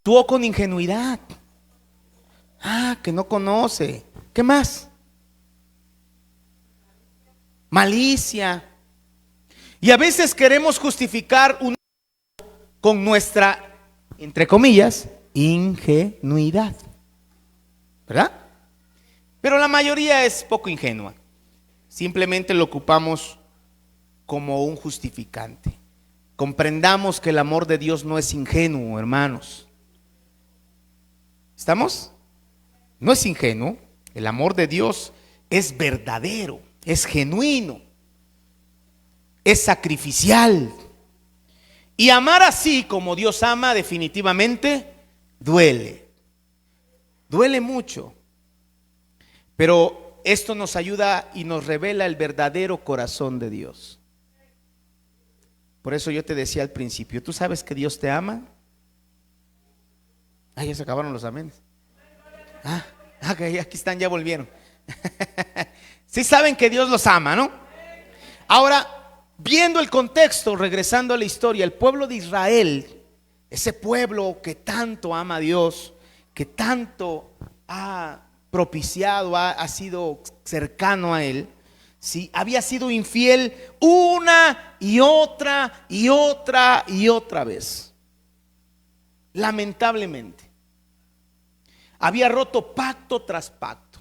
Actuó con ingenuidad. Que no conoce. ¿Qué más? Malicia. Y a veces queremos justificar con nuestra, entre comillas, ingenuidad, ¿verdad? Pero la mayoría es poco ingenua. Simplemente lo ocupamos como un justificante. Comprendamos que el amor de Dios no es ingenuo, hermanos. ¿Estamos? No es ingenuo. El amor de Dios es verdadero, es genuino, es sacrificial. Y amar así como Dios ama definitivamente duele. Duele mucho. Pero esto nos ayuda y nos revela el verdadero corazón de Dios. Por eso yo te decía al principio, ¿tú sabes que Dios te ama? Ya se acabaron los amenes. Aquí están, ya volvieron. Sí saben que Dios los ama, ¿no? Ahora, viendo el contexto, regresando a la historia, el pueblo de Israel, ese pueblo que tanto ama a Dios, que tanto ha propiciado, ha sido cercano a Él, ¿sí? Había sido infiel una y otra y otra y otra vez. Lamentablemente. Había roto pacto tras pacto.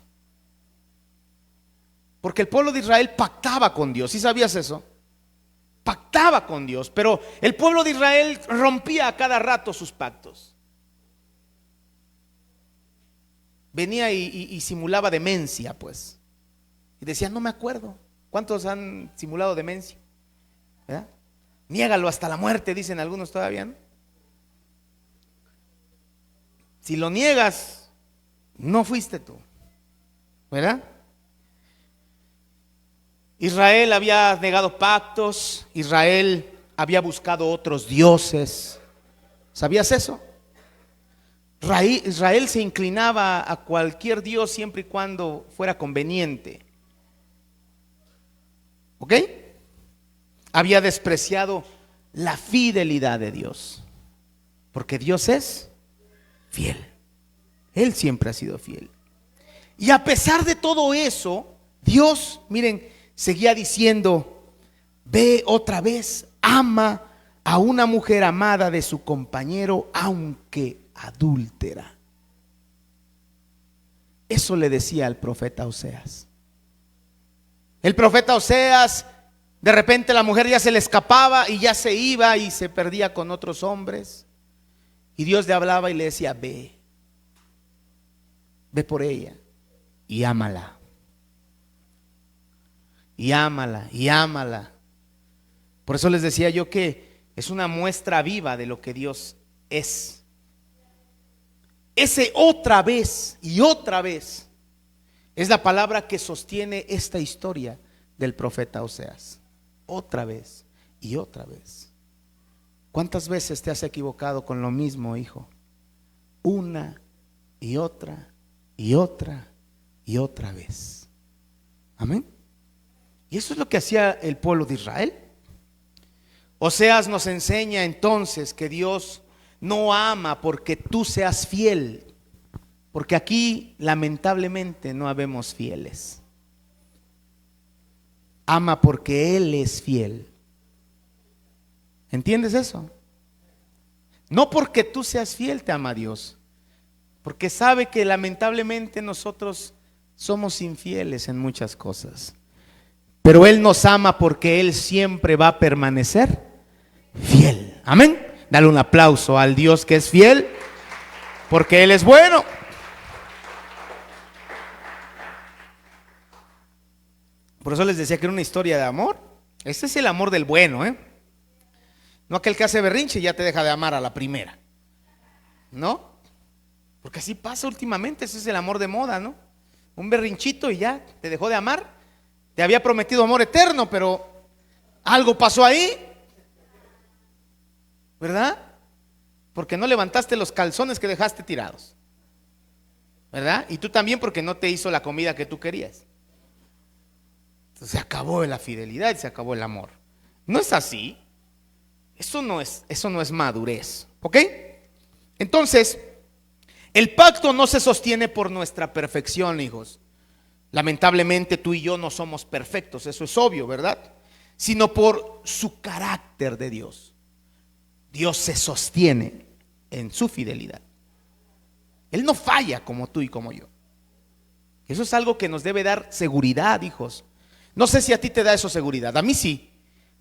Porque el pueblo de Israel pactaba con Dios. ¿Sí sabías eso? Pactaba con Dios, pero el pueblo de Israel rompía a cada rato sus pactos. Venía y simulaba demencia, pues. Y decía, no me acuerdo. ¿Cuántos han simulado demencia? ¿Verdad? Niégalo hasta la muerte, dicen algunos todavía, ¿no? Si lo niegas, no fuiste tú, ¿verdad? Israel había negado pactos, Israel había buscado otros dioses. ¿Sabías eso? Israel se inclinaba a cualquier dios siempre y cuando fuera conveniente. ¿Ok? Había despreciado la fidelidad de Dios, porque Dios es fiel. Él siempre ha sido fiel. Y a pesar de todo eso, Dios, miren, seguía diciendo, ve otra vez, ama a una mujer amada de su compañero, aunque adúltera. Eso le decía al profeta Oseas. El profeta Oseas, de repente la mujer ya se le escapaba y ya se iba y se perdía con otros hombres. Y Dios le hablaba y le decía, ve por ella y ámala. Y ámala, y ámala. Por eso les decía yo que es una muestra viva de lo que Dios es. Ese otra vez y otra vez es la palabra que sostiene esta historia del profeta Oseas. Otra vez y otra vez. ¿Cuántas veces te has equivocado con lo mismo, hijo? Una y otra y otra y otra vez. Amén. Y eso es lo que hacía el pueblo de Israel. Oseas nos enseña entonces que Dios no ama porque tú seas fiel, porque aquí lamentablemente no habemos fieles. Ama porque Él es fiel. ¿Entiendes eso? No porque tú seas fiel te ama Dios, porque sabe que lamentablemente nosotros somos infieles en muchas cosas. Pero Él nos ama porque Él siempre va a permanecer fiel. Amén. Dale un aplauso al Dios que es fiel, porque Él es bueno. Por eso les decía que era una historia de amor. Este es el amor del bueno, no aquel que hace berrinche y ya te deja de amar a la primera. ¿No? Porque así pasa últimamente. Ese es el amor de moda, ¿no? Un berrinchito y ya te dejó de amar. Te había prometido amor eterno, pero algo pasó ahí, ¿verdad? Porque no levantaste los calzones que dejaste tirados, ¿verdad? Y tú también porque no te hizo la comida que tú querías. Entonces se acabó la fidelidad y se acabó el amor. No es así. Eso no es madurez, ¿ok? Entonces, el pacto no se sostiene por nuestra perfección, hijos. Lamentablemente tú y yo no somos perfectos, eso es obvio, ¿verdad? Sino por su carácter de Dios. Dios se sostiene en su fidelidad. Él no falla como tú y como yo. Eso es algo que nos debe dar seguridad, hijos. No sé si a ti te da eso seguridad, a mí sí,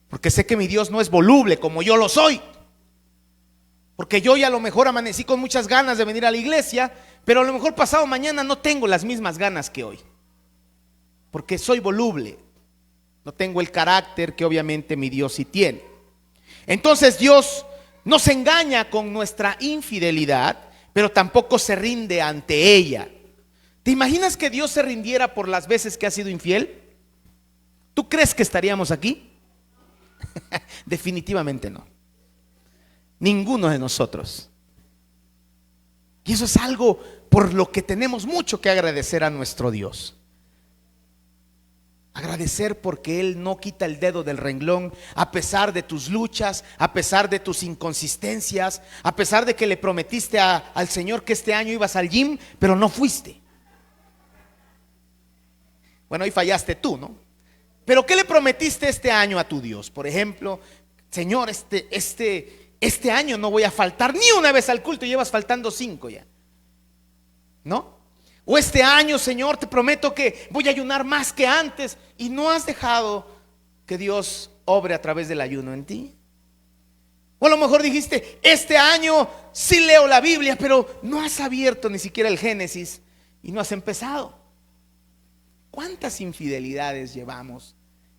porque sé que mi Dios no es voluble como yo lo soy. Porque yo ya a lo mejor amanecí con muchas ganas de venir a la iglesia, pero a lo mejor pasado mañana no tengo las mismas ganas que hoy. Porque soy voluble, no tengo el carácter que obviamente mi Dios sí tiene. Entonces Dios no se engaña con nuestra infidelidad, pero tampoco se rinde ante ella. ¿Te imaginas que Dios se rindiera por las veces que ha sido infiel? ¿Tú crees que estaríamos aquí? Definitivamente no. Ninguno de nosotros. Y eso es algo por lo que tenemos mucho que agradecer a nuestro Dios. Agradecer porque Él no quita el dedo del renglón a pesar de tus luchas, a pesar de tus inconsistencias, a pesar de que le prometiste al Señor que este año ibas al gym, pero no fuiste. Bueno, ahí fallaste tú, ¿no? Pero ¿qué le prometiste este año a tu Dios? Por ejemplo, Señor, este año no voy a faltar ni una vez al culto y llevas faltando 5 ya, ¿no? O este año, Señor, te prometo que voy a ayunar más que antes, y no has dejado que Dios obre a través del ayuno en ti. O a lo mejor dijiste, este año sí leo la Biblia, pero no has abierto ni siquiera el Génesis y no has empezado. ¿Cuántas infidelidades llevamos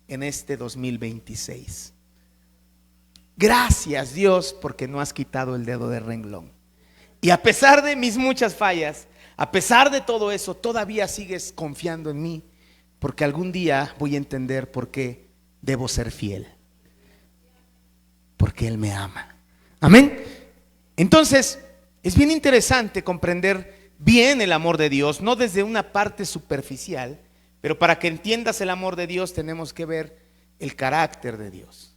en este 2026? Gracias, Dios, porque no has quitado el dedo del renglón. Y a pesar de mis muchas fallas, a pesar de todo eso, todavía sigues confiando en mí, porque algún día voy a entender por qué debo ser fiel. Porque Él me ama. Amén. Entonces, es bien interesante comprender bien el amor de Dios, no desde una parte superficial, pero para que entiendas el amor de Dios tenemos que ver el carácter de Dios.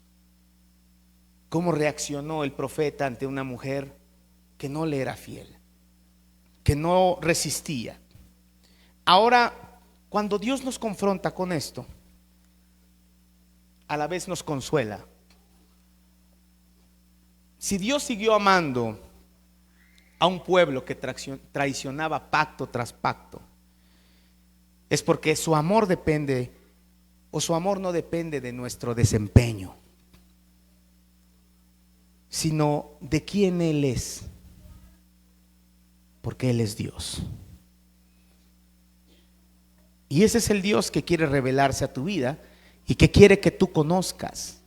¿Cómo reaccionó el profeta ante una mujer que no le era fiel, que no resistía? Ahora, cuando Dios nos confronta con esto, a la vez nos consuela. Si Dios siguió amando a un pueblo que traicionaba pacto tras pacto, es porque su amor depende, o su amor no depende de nuestro desempeño, sino de quién Él es, porque Él es Dios. Y ese es el Dios que quiere revelarse a tu vida y que quiere que tú conozcas.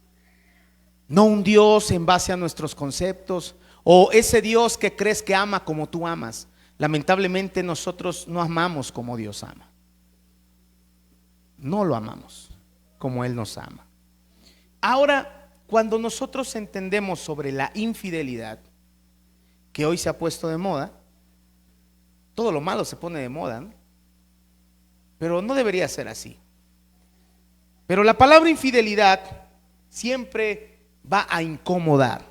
No un Dios en base a nuestros conceptos, o ese Dios que crees que ama como tú amas. Lamentablemente nosotros no amamos como Dios ama. No lo amamos como Él nos ama. Ahora, cuando nosotros entendemos sobre la infidelidad, que hoy se ha puesto de moda, todo lo malo se pone de moda, ¿no? Pero no debería ser así. Pero la palabra infidelidad siempre va a incomodar.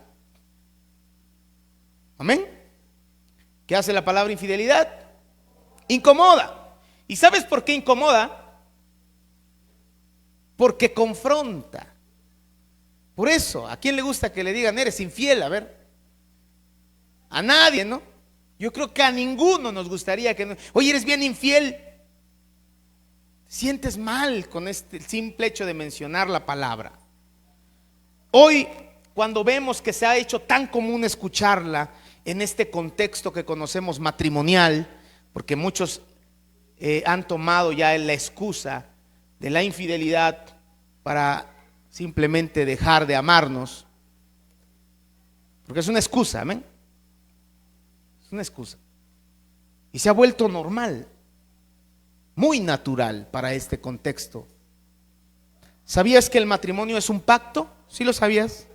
Amén. ¿Qué hace la palabra infidelidad? Incomoda. ¿Y sabes por qué incomoda? Porque confronta. Por eso, ¿a quién le gusta que le digan eres infiel? A ver, a nadie, ¿no? Yo creo que a ninguno nos gustaría que oye, eres bien infiel. Sientes mal con este simple hecho de mencionar la palabra. Hoy, cuando vemos que se ha hecho tan común escucharla en este contexto que conocemos matrimonial, porque muchos han tomado ya la excusa de la infidelidad para simplemente dejar de amarnos, porque es una excusa, amén. Es una excusa. Y se ha vuelto normal, muy natural para este contexto. ¿Sabías que el matrimonio es un pacto? ¿Sí lo sabías?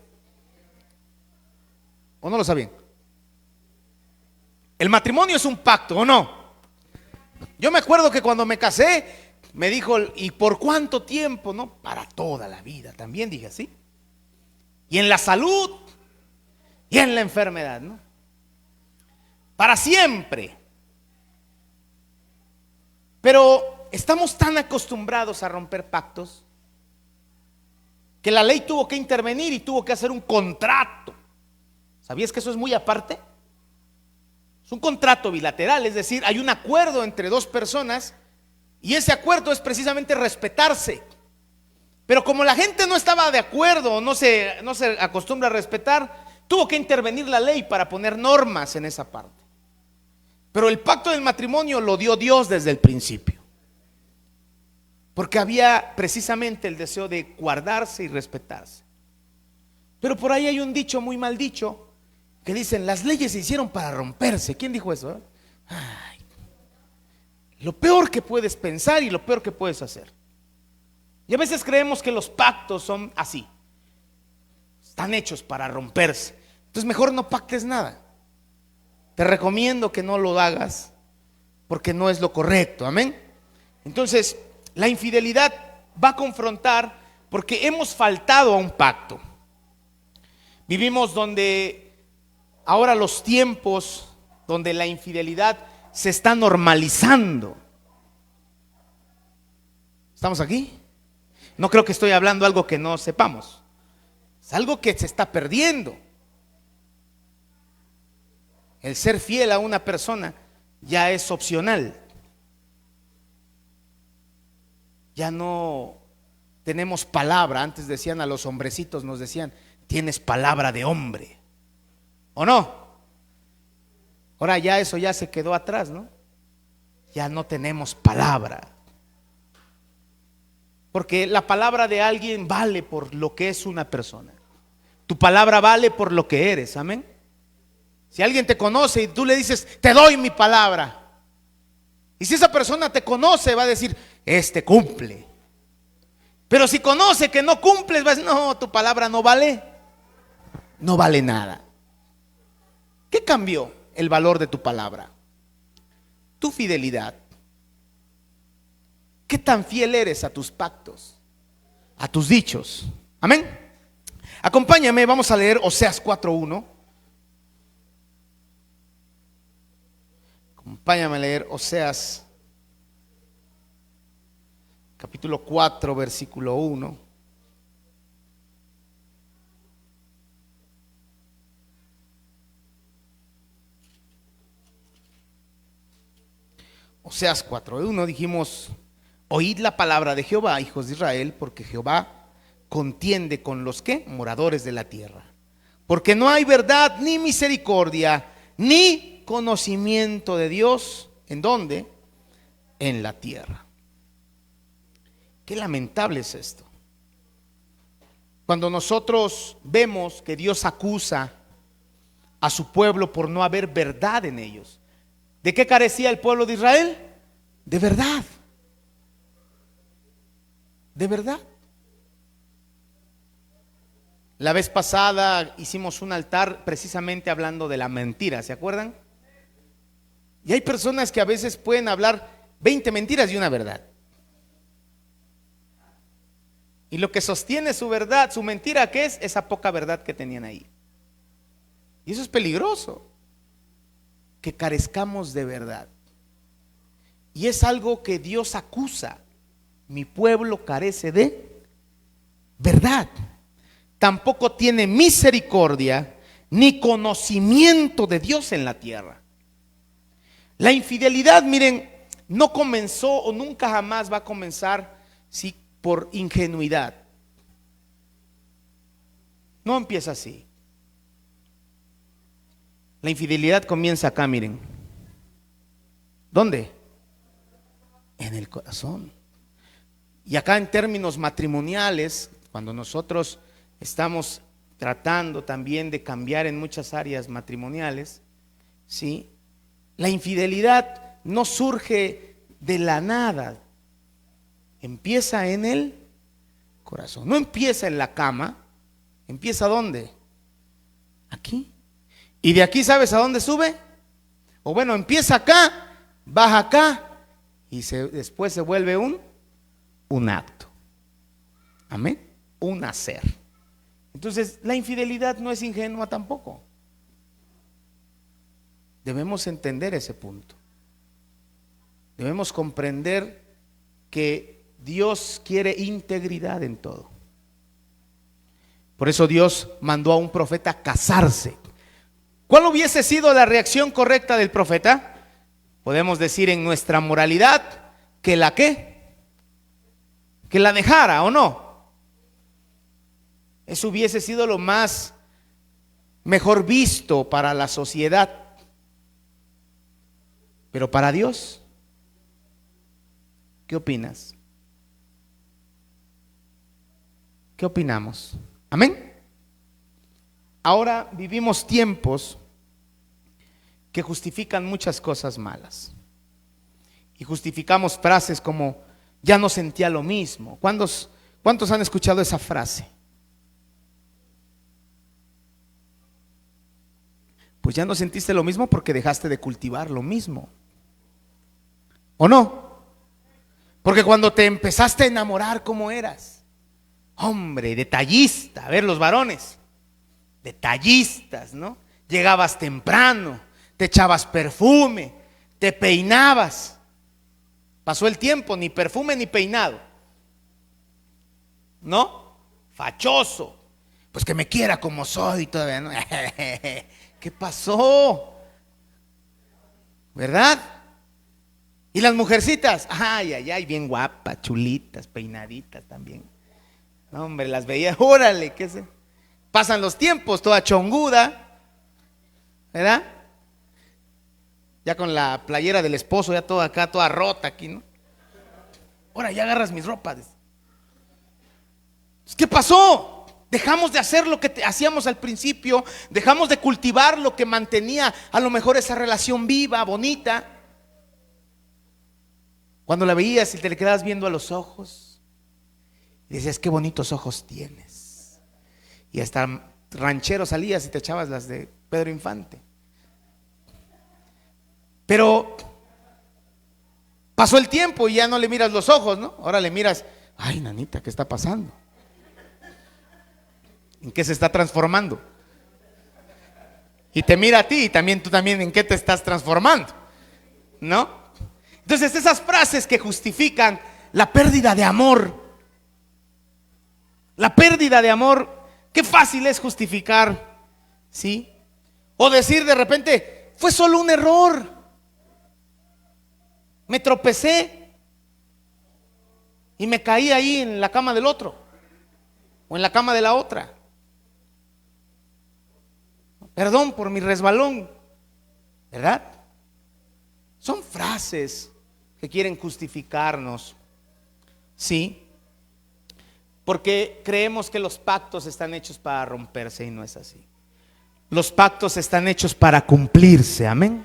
¿O no lo sabían? El matrimonio es un pacto, ¿o no? Yo me acuerdo que cuando me casé, me dijo, ¿y por cuánto tiempo? No, para toda la vida. También dije así. Y en la salud y en la enfermedad, ¿no? para siempre. Pero estamos tan acostumbrados a romper pactos que la ley tuvo que intervenir y tuvo que hacer un contrato. ¿Sabías que eso es muy aparte? Es un contrato bilateral, es decir, hay un acuerdo entre dos personas y ese acuerdo es precisamente respetarse. Pero como la gente no estaba de acuerdo, no se acostumbra a respetar, tuvo que intervenir la ley para poner normas en esa parte. Pero el pacto del matrimonio lo dio Dios desde el principio, porque había precisamente el deseo de guardarse y respetarse. Pero por ahí hay un dicho muy mal dicho que dicen: las leyes se hicieron para romperse. ¿Quién dijo eso? Ay, lo peor que puedes pensar y lo peor que puedes hacer. Y a veces creemos que los pactos son así, están hechos para romperse. Entonces mejor no pactes nada. Te recomiendo que no lo hagas porque no es lo correcto, amén. Entonces la infidelidad va a confrontar porque hemos faltado a un pacto. Vivimos donde ahora los tiempos donde la infidelidad se está normalizando. ¿Estamos aquí? No creo que estoy hablando algo que no sepamos. Es algo que se está perdiendo. El ser fiel a una persona ya es opcional. Ya no tenemos palabra. Antes decían a los hombrecitos, nos decían: tienes palabra de hombre, ¿o no? Ahora ya eso ya se quedó atrás, ¿no? Ya no tenemos palabra. Porque la palabra de alguien vale por lo que es una persona. Tu palabra vale por lo que eres, amén. Si alguien te conoce y tú le dices: te doy mi palabra, y si esa persona te conoce, va a decir: este cumple. Pero si conoce que no cumples, va a decir: no, tu palabra no vale. No vale nada. ¿Qué cambió el valor de tu palabra? Tu fidelidad. ¿Qué tan fiel eres a tus pactos, a tus dichos? Amén. Acompáñame, vamos a leer Oseas 4:1. Acompáñame a leer Oseas capítulo 4, versículo 1. Oseas 4:1 dijimos: oíd la palabra de Jehová, hijos de Israel, porque Jehová contiende con los que moradores de la tierra. Porque no hay verdad ni misericordia ni conocimiento de Dios. ¿En dónde? En la tierra. Qué lamentable es esto. Cuando nosotros vemos que Dios acusa a su pueblo por no haber verdad en ellos. ¿De qué carecía el pueblo de Israel? De verdad. De verdad. La vez pasada hicimos un altar precisamente hablando de la mentira, ¿se acuerdan? Y hay personas que a veces pueden hablar 20 mentiras y una verdad. Y lo que sostiene su verdad, su mentira, ¿qué es? Esa poca verdad que tenían ahí. Y eso es peligroso, que carezcamos de verdad. Y es algo que Dios acusa. Mi pueblo carece de verdad. Tampoco tiene misericordia ni conocimiento de Dios en la tierra. La infidelidad, miren, no comenzó o nunca jamás va a comenzar por ingenuidad. No empieza así. La infidelidad comienza acá, miren. ¿Dónde? En el corazón. Y acá en términos matrimoniales, cuando nosotros estamos tratando también de cambiar en muchas áreas matrimoniales, ¿sí? La infidelidad no surge de la nada, empieza en el corazón. No empieza en la cama, empieza ¿dónde? Aquí. Y de aquí, ¿sabes a dónde sube? O bueno, empieza acá, baja acá y después se vuelve un acto. Amén. Un hacer. Entonces, la infidelidad no es ingenua tampoco. Debemos entender ese punto. Debemos comprender que Dios quiere integridad en todo. Por eso Dios mandó a un profeta a casarse. ¿Cuál hubiese sido la reacción correcta del profeta? Podemos decir en nuestra moralidad que la ¿qué? Que la dejara, ¿o no? Eso hubiese sido lo más mejor visto para la sociedad. Pero para Dios, ¿qué opinas? ¿Qué opinamos? Amén. Ahora vivimos tiempos que justifican muchas cosas malas. Y justificamos frases como ya no sentía lo mismo. ¿Cuántos han escuchado esa frase? Pues ya no sentiste lo mismo porque dejaste de cultivar lo mismo. ¿O no? Porque cuando te empezaste a enamorar, ¿cómo eras? Hombre, detallista. A ver, los varones, detallistas, ¿no? Llegabas temprano, te echabas perfume, te peinabas. Pasó el tiempo, ni perfume ni peinado, ¿no? Fachoso. Pues que me quiera como soy todavía, ¿no? ¿Qué pasó? ¿Verdad? Y las mujercitas, ay, ay, ay, bien guapas, chulitas, peinaditas también. No, hombre, las veía, órale, qué sé. Pasan los tiempos, toda chonguda, ¿verdad? Ya con la playera del esposo, ya toda acá, toda rota aquí, ¿no? Ahora ya agarras mis ropas. ¿Qué pasó? Dejamos de hacer lo que hacíamos al principio, dejamos de cultivar lo que mantenía a lo mejor esa relación viva, bonita. Cuando la veías y te le quedabas viendo a los ojos y decías, qué bonitos ojos tienes. Y hasta ranchero salías y te echabas las de Pedro Infante. Pero pasó el tiempo y ya no le miras los ojos, ¿no? Ahora le miras, ay, nanita, ¿qué está pasando? ¿En qué se está transformando? Y te mira a ti y también tú también en qué te estás transformando, ¿no? Entonces esas frases que justifican la pérdida de amor, la pérdida de amor, qué fácil es justificar, ¿sí? O decir de repente, fue solo un error, me tropecé y me caí ahí en la cama del otro o en la cama de la otra. Perdón por mi resbalón, ¿verdad? Son frases que quieren justificarnos, ¿sí? Porque creemos que los pactos están hechos para romperse y no es así. Los pactos están hechos para cumplirse, amén.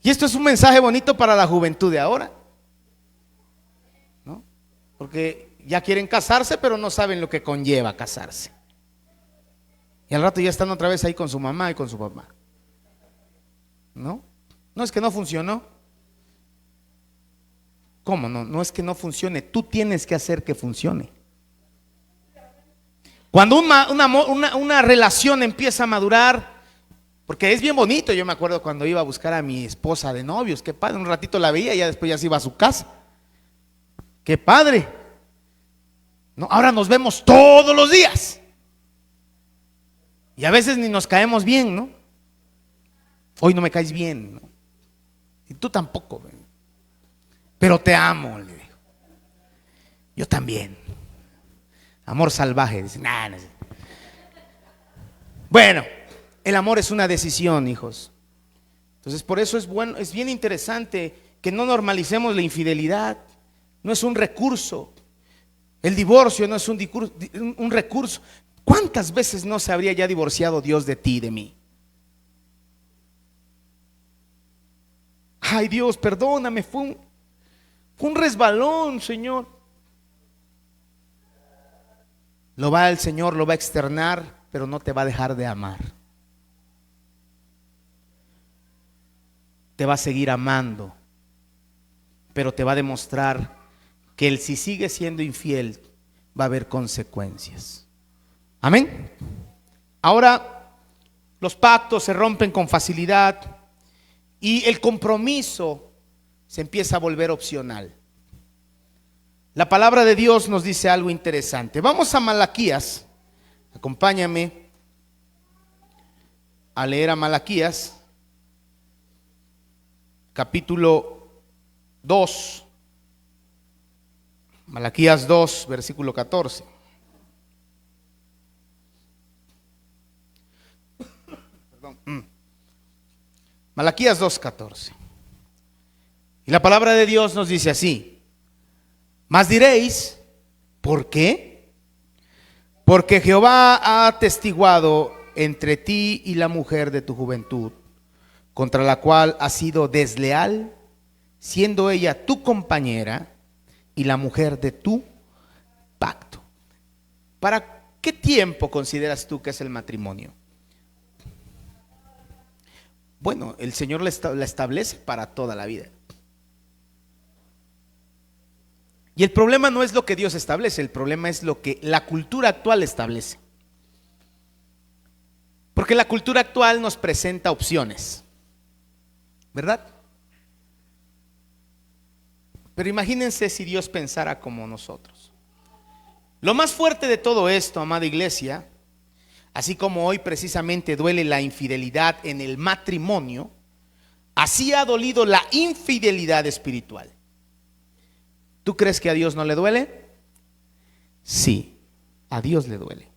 Y esto es un mensaje bonito para la juventud de ahora, ¿no? Porque ya quieren casarse, pero no saben lo que conlleva casarse. Y al rato ya están otra vez ahí con su mamá y con su papá. ¿No? No es que no funcionó. ¿Cómo no? No es que no funcione. Tú tienes que hacer que funcione. Cuando una relación empieza a madurar, porque es bien bonito. Yo me acuerdo cuando iba a buscar a mi esposa de novios. Qué padre, un ratito la veía y ya después ya se iba a su casa. Qué padre. No, ahora nos vemos todos los días. Y a veces ni nos caemos bien, ¿no? Hoy no me caes bien, ¿no? Y tú tampoco, ¿verdad? Pero te amo, le digo. Yo también. Amor salvaje. Dice, nah, no sé. Bueno, el amor es una decisión, hijos. Entonces por eso es bueno, es bien interesante que no normalicemos la infidelidad. No es un recurso. El divorcio no es un recurso. ¿Cuántas veces no se habría ya divorciado Dios de ti y de mí? Ay, Dios, perdóname, fue un resbalón, Señor. El Señor lo va a externar, pero no te va a dejar de amar. Te va a seguir amando, pero te va a demostrar que si sigue siendo infiel, va a haber consecuencias. Amén. Ahora los pactos se rompen con facilidad y el compromiso se empieza a volver opcional. La palabra de Dios nos dice algo interesante. Vamos a Malaquías. Acompáñame a leer a Malaquías, capítulo 2. Malaquías 2, versículo 14. Malaquías 2, 14. Y la palabra de Dios nos dice así: mas diréis, ¿por qué? Porque Jehová ha atestiguado entre ti y la mujer de tu juventud, contra la cual has sido desleal, siendo ella tu compañera y la mujer de tu pacto. ¿Para qué tiempo consideras tú que es el matrimonio? Bueno, el Señor la establece para toda la vida. Y el problema no es lo que Dios establece, el problema es lo que la cultura actual establece. Porque la cultura actual nos presenta opciones, ¿verdad? Pero imagínense si Dios pensara como nosotros. Lo más fuerte de todo esto, amada iglesia, así como hoy precisamente duele la infidelidad en el matrimonio, así ha dolido la infidelidad espiritual. ¿Tú crees que a Dios no le duele? Sí, a Dios le duele.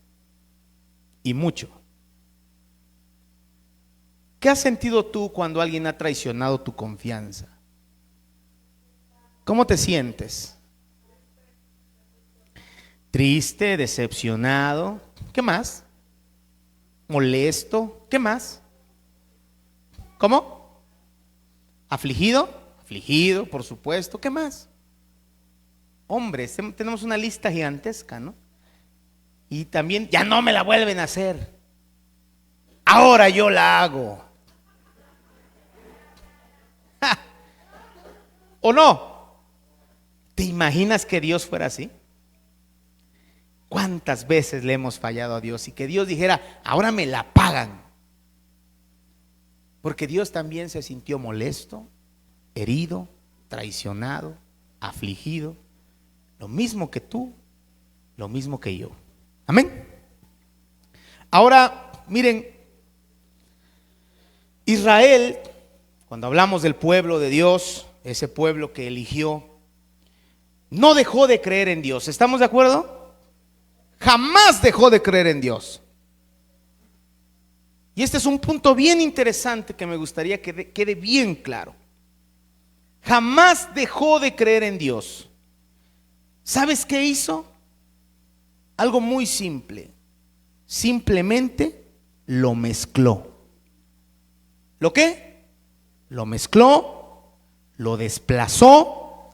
Y mucho. ¿Qué has sentido tú cuando alguien ha traicionado tu confianza? ¿Cómo te sientes? Triste, decepcionado. ¿Qué más? Molesto. ¿Qué más? ¿Cómo? ¿Afligido? Afligido, por supuesto. ¿Qué más? Hombres, tenemos una lista gigantesca, ¿no? Y también, ya no me la vuelven a hacer. Ahora yo la hago. ¡Ja! ¿O no? ¿Te imaginas que Dios fuera así? ¿Cuántas veces le hemos fallado a Dios? Y que Dios dijera, ahora me la pagan. Porque Dios también se sintió molesto, herido, traicionado, afligido. Lo mismo que tú, lo mismo que yo. Amén. Ahora, miren, Israel, cuando hablamos del pueblo de Dios, ese pueblo que eligió, no dejó de creer en Dios. ¿Estamos de acuerdo? Jamás dejó de creer en Dios. Y este es un punto bien interesante que me gustaría que quede bien claro. Jamás dejó de creer en Dios. ¿Sabes qué hizo? Algo muy simple. Simplemente lo mezcló. ¿Lo qué? Lo mezcló, lo desplazó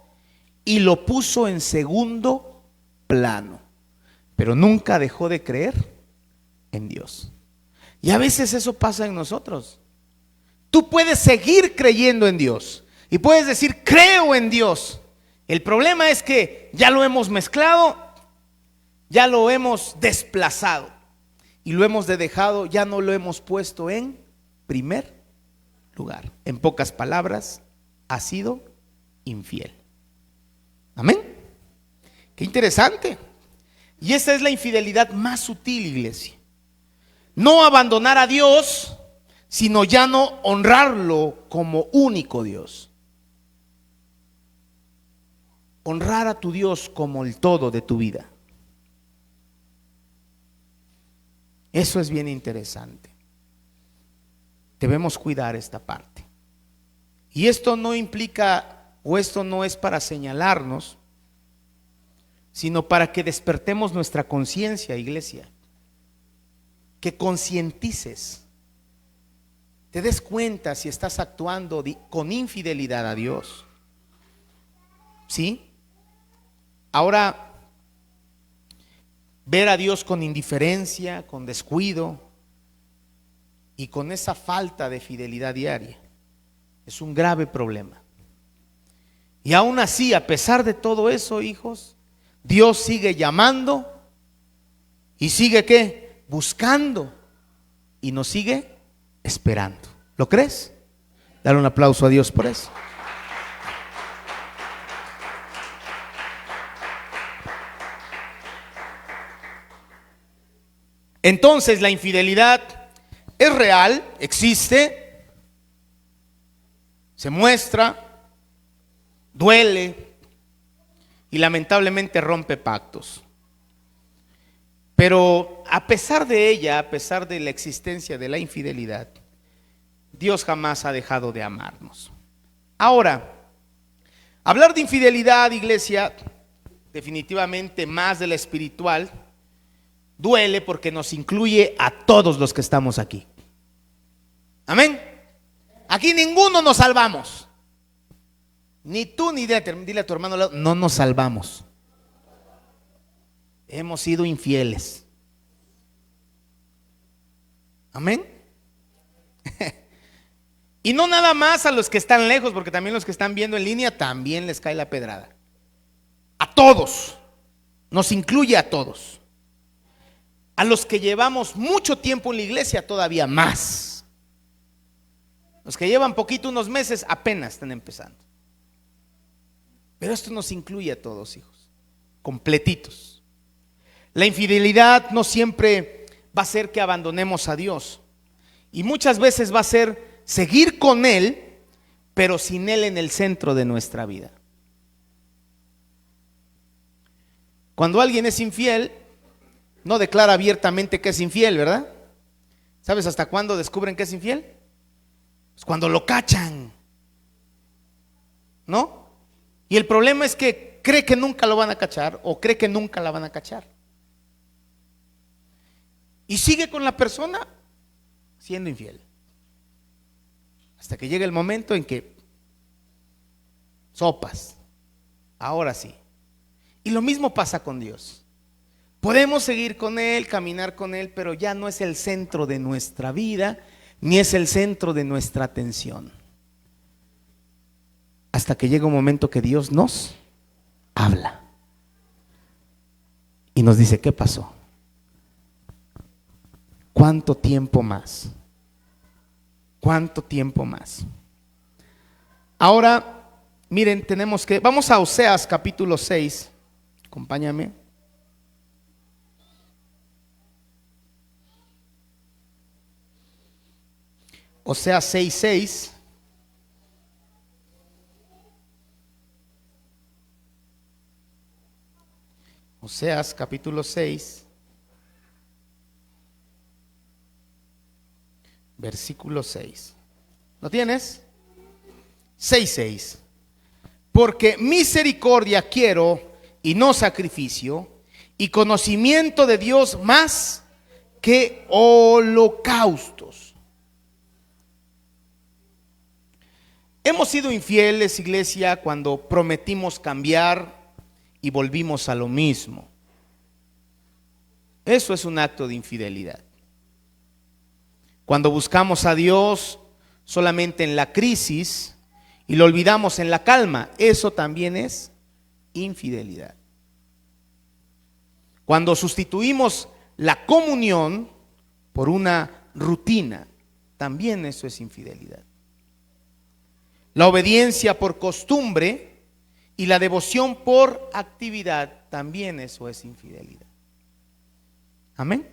y lo puso en segundo plano. Pero nunca dejó de creer en Dios. Y a veces eso pasa en nosotros. Tú puedes seguir creyendo en Dios y puedes decir, creo en Dios. El problema es que ya lo hemos mezclado, ya lo hemos desplazado y lo hemos dejado, ya no lo hemos puesto en primer lugar. En pocas palabras, ha sido infiel. Amén. Qué interesante. Y esa es la infidelidad más sutil, iglesia. No abandonar a Dios, sino ya no honrarlo como único Dios. Honrar a tu Dios como el todo de tu vida. Eso es bien interesante. Debemos cuidar esta parte. Y esto no implica, o esto no es para señalarnos, sino para que despertemos nuestra conciencia, iglesia. Que concientices, te des cuenta si estás actuando con infidelidad a Dios. ¿Sí? Ahora, ver a Dios con indiferencia, con descuido y con esa falta de fidelidad diaria es un grave problema. Y aún así, a pesar de todo eso, hijos, Dios sigue llamando y sigue ¿qué? Buscando y nos sigue esperando. ¿Lo crees? Dar un aplauso a Dios por eso. Entonces la infidelidad es real, existe, se muestra, duele y lamentablemente rompe pactos. Pero a pesar de ella, a pesar de la existencia de la infidelidad, Dios jamás ha dejado de amarnos. Ahora, hablar de infidelidad, iglesia, definitivamente más de la espiritual, duele porque nos incluye a todos los que estamos aquí. Amén. Aquí ninguno nos salvamos. Ni tú ni dile a tu hermano, no nos salvamos. Hemos sido infieles. Amén. Y no nada más a los que están lejos, porque también los que están viendo en línea también les cae la pedrada. A todos. Nos incluye a todos. A los que llevamos mucho tiempo en la iglesia todavía más. Los que llevan poquito, unos meses, apenas están empezando. Pero esto nos incluye a todos, hijos, completitos. La infidelidad no siempre va a ser que abandonemos a Dios. Y muchas veces va a ser seguir con Él, pero sin Él en el centro de nuestra vida. Cuando alguien es infiel, no declara abiertamente que es infiel, ¿verdad? ¿Sabes hasta cuándo descubren que es infiel? Pues cuando lo cachan, ¿no? Y el problema es que cree que nunca lo van a cachar o cree que nunca la van a cachar. Y sigue con la persona siendo infiel. Hasta que llega el momento en que sopas, ahora sí. Y lo mismo pasa con Dios. Podemos seguir con Él, caminar con Él, pero ya no es el centro de nuestra vida, ni es el centro de nuestra atención. Hasta que llega un momento que Dios nos habla y nos dice: ¿qué pasó? ¿Cuánto tiempo más? ¿Cuánto tiempo más? Ahora, miren, vamos a Oseas capítulo 6, acompáñame. Oseas 6:6. Oseas capítulo 6, versículo 6. ¿Lo tienes? 6:6. Porque misericordia quiero y no sacrificio, y conocimiento de Dios más que holocaustos. Hemos sido infieles, iglesia, cuando prometimos cambiar y volvimos a lo mismo. Eso es un acto de infidelidad. Cuando buscamos a Dios solamente en la crisis y lo olvidamos en la calma, eso también es infidelidad. Cuando sustituimos la comunión por una rutina, también eso es infidelidad. La obediencia por costumbre y la devoción por actividad, también eso es infidelidad. Amén.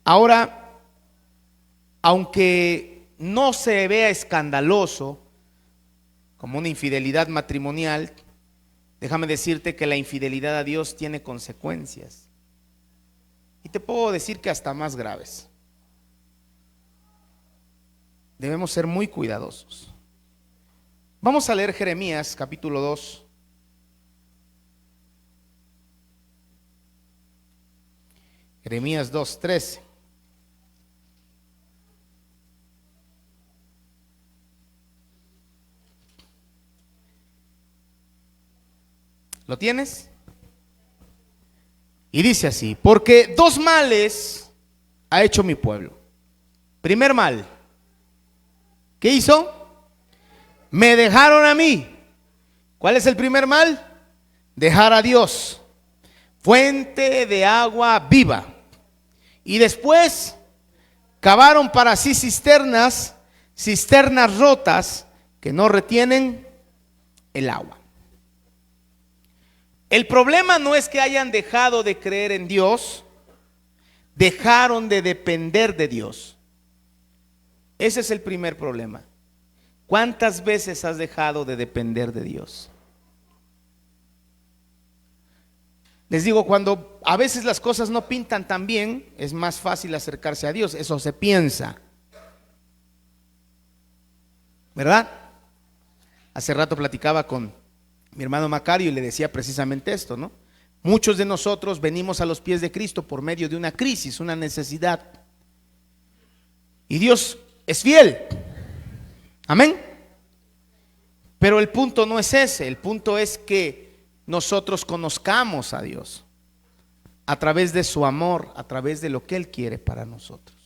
Ahora, aunque no se vea escandaloso como una infidelidad matrimonial, déjame decirte que la infidelidad a Dios tiene consecuencias. Y te puedo decir que hasta más graves. Debemos ser muy cuidadosos. Vamos a leer Jeremías capítulo 2. Jeremías 2:13. ¿Lo tienes? Y dice así: porque dos males ha hecho mi pueblo. Primer mal, ¿qué hizo? Me dejaron a mí. ¿Cuál es el primer mal? Dejar a Dios, fuente de agua viva. Y después cavaron para sí cisternas cisternas rotas que no retienen el agua. El problema no es que hayan dejado de creer en Dios, dejaron de depender de Dios. Ese es el primer problema. ¿Cuántas veces has dejado de depender de Dios? Les digo, cuando a veces las cosas no pintan tan bien, es más fácil acercarse a Dios. Eso se piensa, ¿verdad? Hace rato platicaba con mi hermano Macario y le decía precisamente esto, ¿no? Muchos de nosotros venimos a los pies de Cristo por medio de una crisis, una necesidad. Y Dios es fiel. Amén. Pero el punto no es ese, el punto es que nosotros conozcamos a Dios a través de su amor, a través de lo que Él quiere para nosotros.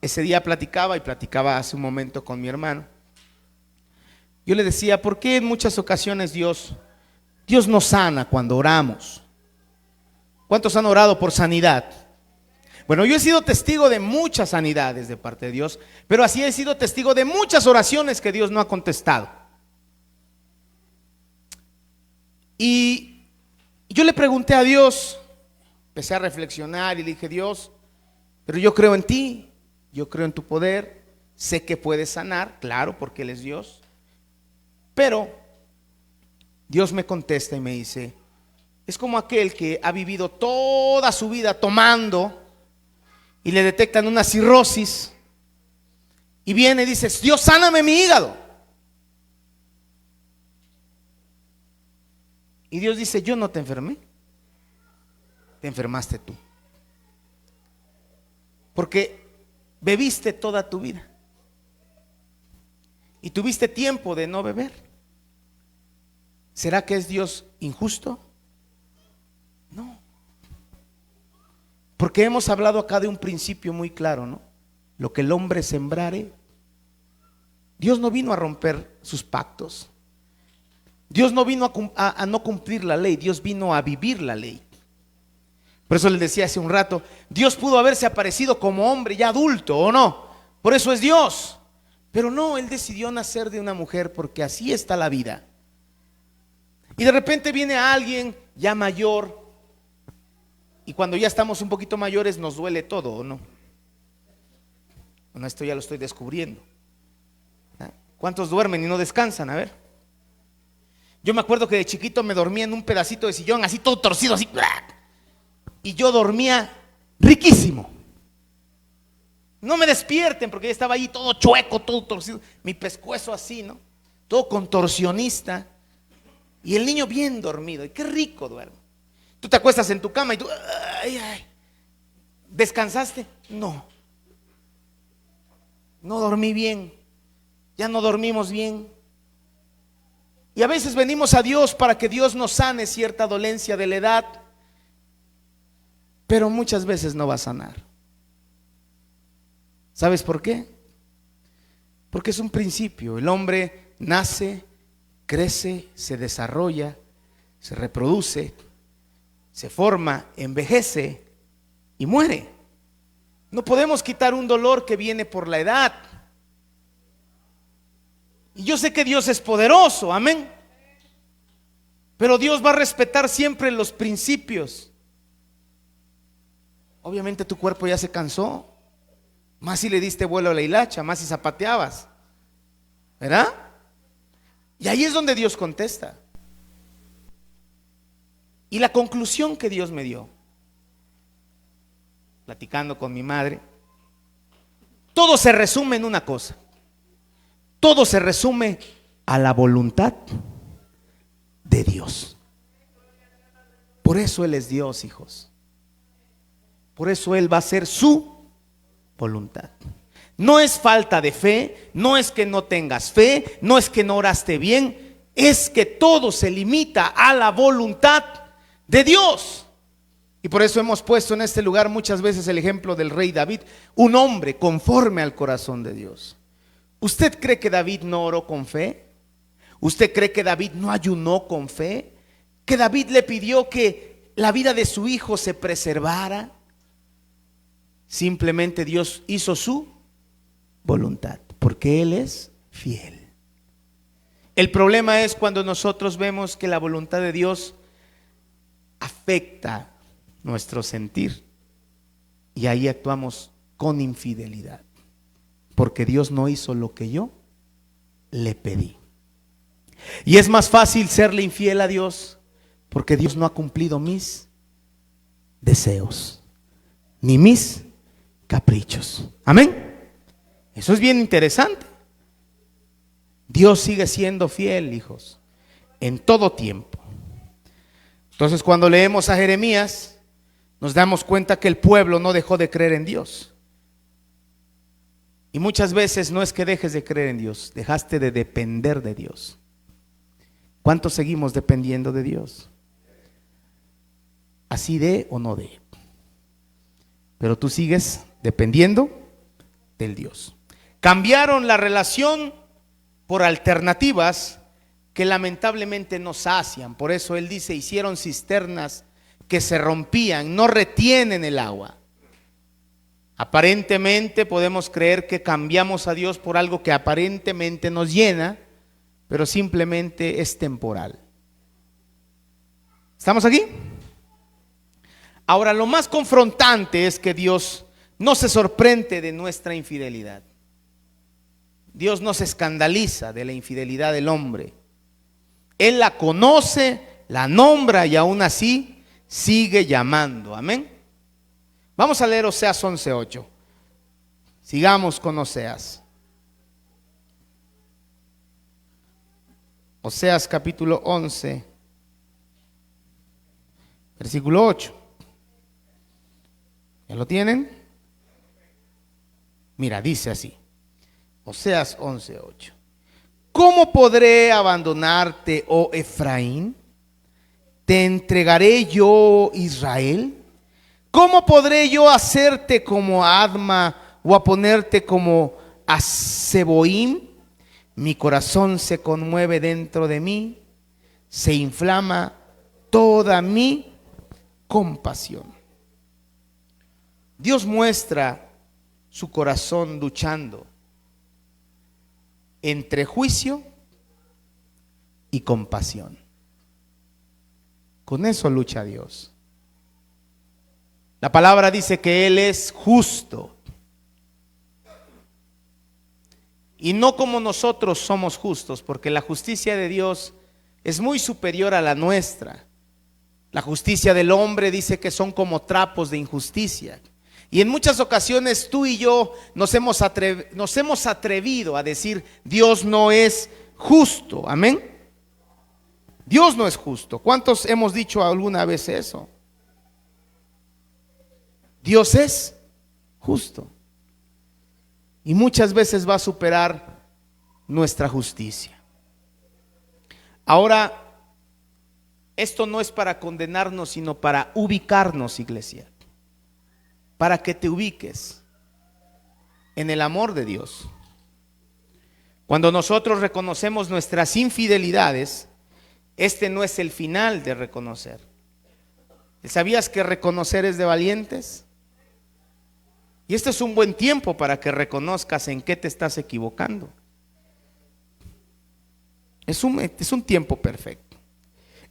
Ese día platicaba hace un momento con mi hermano. Yo le decía, ¿por qué en muchas ocasiones Dios nos sana cuando oramos? ¿Cuántos han orado por sanidad? Bueno, yo he sido testigo de muchas sanidades de parte de Dios, pero así he sido testigo de muchas oraciones que Dios no ha contestado. Y yo le pregunté a Dios, empecé a reflexionar y le dije, Dios, pero yo creo en ti, yo creo en tu poder, sé que puedes sanar, claro, porque Él es Dios. Pero Dios me contesta y me dice, es como aquel que ha vivido toda su vida tomando y le detectan una cirrosis y viene y dice, Dios, sáname mi hígado. Y Dios dice, yo no te enfermé, te enfermaste tú, porque bebiste toda tu vida y tuviste tiempo de no beber. ¿Será que es Dios injusto? No. Porque hemos hablado acá de un principio muy claro, ¿no? Lo que el hombre sembrare. Dios no vino a romper sus pactos. Dios no vino a no cumplir la ley, Dios vino a vivir la ley. Por eso les decía hace un rato, Dios pudo haberse aparecido como hombre ya adulto, ¿o no? Por eso es Dios. Pero no, Él decidió nacer de una mujer porque así está la vida. Y de repente viene alguien ya mayor, y cuando ya estamos un poquito mayores nos duele todo, ¿o no? Bueno, esto ya lo estoy descubriendo. ¿Cuántos duermen y no descansan? A ver. Yo me acuerdo que de chiquito me dormía en un pedacito de sillón, así todo torcido, así. Y yo dormía riquísimo. No me despierten porque yo estaba ahí todo chueco, todo torcido. Mi pescuezo así, ¿no? Todo contorsionista. Y el niño bien dormido. Y qué rico duerme. Tú te acuestas en tu cama y tú, ay, ay. ¿Descansaste? No. No dormí bien. Ya no dormimos bien. Y a veces venimos a Dios para que Dios nos sane cierta dolencia de la edad, pero muchas veces no va a sanar. ¿Sabes por qué? Porque es un principio. El hombre nace, crece, se desarrolla, se reproduce, se forma, envejece y muere. No podemos quitar un dolor que viene por la edad. Y yo sé que Dios es poderoso, amén. Pero Dios va a respetar siempre los principios. Obviamente tu cuerpo ya se cansó. Más si le diste vuelo a la hilacha, más si zapateabas, ¿verdad? Y ahí es donde Dios contesta. Y la conclusión que Dios me dio, platicando con mi madre, todo se resume en una cosa. Todo se resume a la voluntad de Dios. Por eso Él es Dios, hijos. Por eso Él va a hacer su voluntad. No es falta de fe, no es que no tengas fe, no es que no oraste bien, es que todo se limita a la voluntad de Dios. Y por eso hemos puesto en este lugar muchas veces el ejemplo del rey David, un hombre conforme al corazón de Dios. ¿Usted cree que David no oró con fe? ¿Usted cree que David no ayunó con fe? ¿Que David le pidió que la vida de su hijo se preservara? Simplemente Dios hizo su voluntad, porque Él es fiel. El problema es cuando nosotros vemos que la voluntad de Dios afecta nuestro sentir y ahí actuamos con infidelidad, porque Dios no hizo lo que yo le pedí. Y es más fácil serle infiel a Dios porque Dios no ha cumplido mis deseos ni mis caprichos. Amén. Eso es bien interesante. Dios sigue siendo fiel, hijos, en todo tiempo. Entonces, cuando leemos a Jeremías, nos damos cuenta que el pueblo no dejó de creer en Dios. Y muchas veces no es que dejes de creer en Dios, dejaste de depender de Dios. ¿Cuántos seguimos dependiendo de Dios? Así de o no de. Pero tú sigues dependiendo del Dios. Cambiaron la relación por alternativas que lamentablemente no sacian. Por eso Él dice, hicieron cisternas que se rompían, no retienen el agua. Aparentemente podemos creer que cambiamos a Dios por algo que aparentemente nos llena, pero simplemente es temporal. ¿Estamos aquí? Ahora, lo más confrontante es que Dios no se sorprende de nuestra infidelidad. Dios no se escandaliza de la infidelidad del hombre. Él la conoce, la nombra y aún así sigue llamando. Amén. Vamos a leer Oseas 11:8. Sigamos con Oseas. Oseas capítulo 11, versículo 8. ¿Ya lo tienen? Mira, dice así. Oseas 11:8. ¿Cómo podré abandonarte, oh Efraín? ¿Te entregaré yo, Israel? ¿Cómo podré yo hacerte como Adma o a ponerte como a Seboim? Mi corazón se conmueve dentro de mí, se inflama toda mi compasión. Dios muestra su corazón luchando entre juicio y compasión. Con eso lucha Dios. La palabra dice que Él es justo. Y no como nosotros somos justos, porque la justicia de Dios es muy superior a la nuestra. La justicia del hombre dice que son como trapos de injusticia. Y en muchas ocasiones tú y yo nos hemos atrevido a decir, Dios no es justo. Amén. Dios no es justo. ¿Cuántos hemos dicho alguna vez eso? Dios es justo. Y muchas veces va a superar nuestra justicia. Ahora, esto no es para condenarnos, sino para ubicarnos, iglesia. Para que te ubiques en el amor de Dios. Cuando nosotros reconocemos nuestras infidelidades, este no es el final de reconocer. ¿Sabías que reconocer es de valientes? Y este es un buen tiempo para que reconozcas en qué te estás equivocando. Es un tiempo perfecto.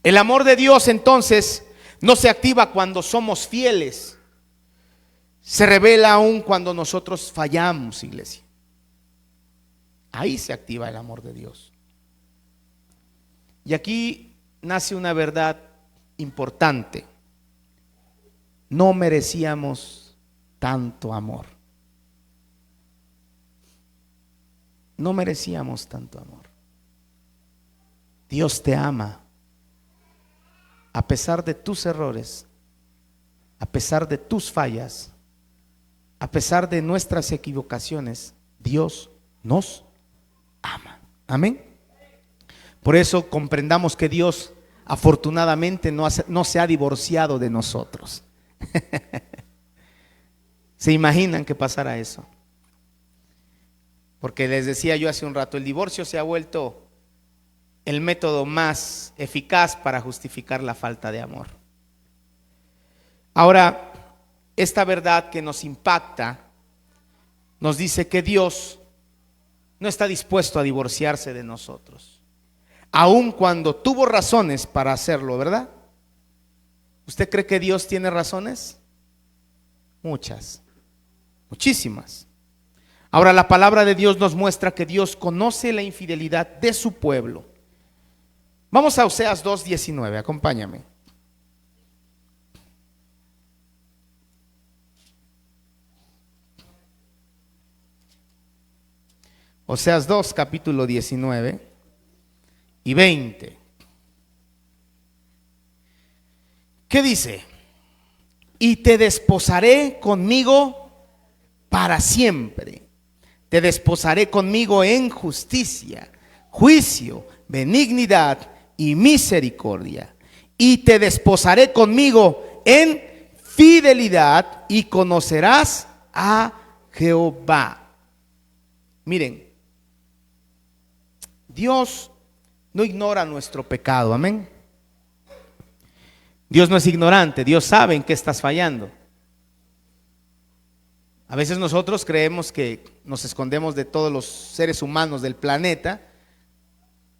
El amor de Dios entonces no se activa cuando somos fieles. Se revela aún cuando nosotros fallamos, iglesia. Ahí se activa el amor de Dios. Y aquí nace una verdad importante. No merecíamos tanto amor. No merecíamos tanto amor. Dios te ama. A pesar de tus errores, a pesar de tus fallas, a pesar de nuestras equivocaciones, Dios nos ama. Amén. Por eso comprendamos que Dios afortunadamente no se ha divorciado de nosotros. ¿Se imaginan que pasara eso? Porque les decía yo hace un rato, el divorcio se ha vuelto el método más eficaz para justificar la falta de amor. Ahora, esta verdad que nos impacta nos dice que Dios no está dispuesto a divorciarse de nosotros, aun cuando tuvo razones para hacerlo, ¿verdad? ¿Usted cree que Dios tiene razones? Muchas, muchísimas. Ahora, la palabra de Dios nos muestra que Dios conoce la infidelidad de su pueblo. Vamos a Oseas 2:19, acompáñame. Oseas 2, capítulo 19 y 20. ¿Qué dice? Y te desposaré conmigo para siempre. Te desposaré conmigo en justicia, juicio, benignidad y misericordia. Y te desposaré conmigo en fidelidad y conocerás a Jehová. Miren, Dios no ignora nuestro pecado, amén. Dios no es ignorante, Dios sabe en qué estás fallando. A veces nosotros creemos que nos escondemos de todos los seres humanos del planeta,